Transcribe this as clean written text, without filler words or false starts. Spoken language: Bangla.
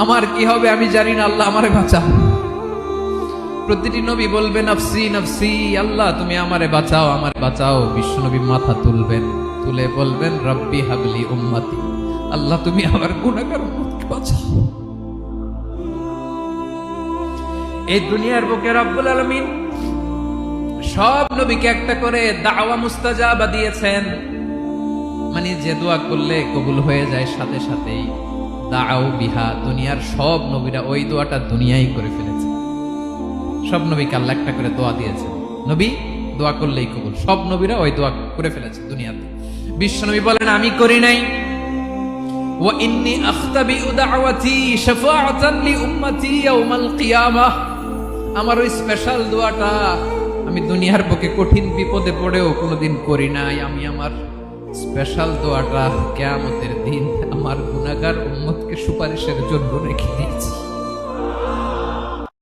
আমার কি হবে আমি জানি না, আল্লাহ আমারে বাঁচাও। প্রতিটি নবী বলবেন নফসি নফসি, আল্লাহ তুমি আমারে বাঁচাও, আমার বাঁচাও। বিশ্বনবী মাথা তুলবেন, তুলে বলবেন রব্বি হাবলি উম্মতি, আল্লাহ তুমি আমার গুনাহগার উম্মতকে বাঁচাও। এই দুনিয়ার বুকে রব্বুল আলামিন সব নবীকে একটা করে দাওয়া মুস্তাজাবা দিয়েছেন, মানে যে দোয়া করলে কবুল হয়ে যায় সাথে সাথেই। দাও বিহা, দুনিয়ার সব নবীরা ওই দোয়াটা দুনিয়ায় করে ফেলেছে। সব নবীকে আল্লাহ একটা করে দোয়া দিয়েছে, নবী দোয়া করলেই কবুল। সব নবীরা ওই দোয়া করে ফেলেছে দুনিয়াতে। বিশ্বনবী বলেন আমি করি নাই। ওয়া ইন্নী আখতাবিউ দাওয়াতি শাফাআতান লি উম্মতি ইয়াউমাল কিয়ামাহ, আমার ওই স্পেশাল দোয়াটা আমি দুনিয়ার বুকে কঠিন বিপদে পড়েও কোনোদিন করি নাই। আমি আমার স্পেশাল দোয়াটা কিয়ামতের দিন আমার গুনাহগার উম্মতকে সুপারিশের জন্য রেখে দিয়েছি।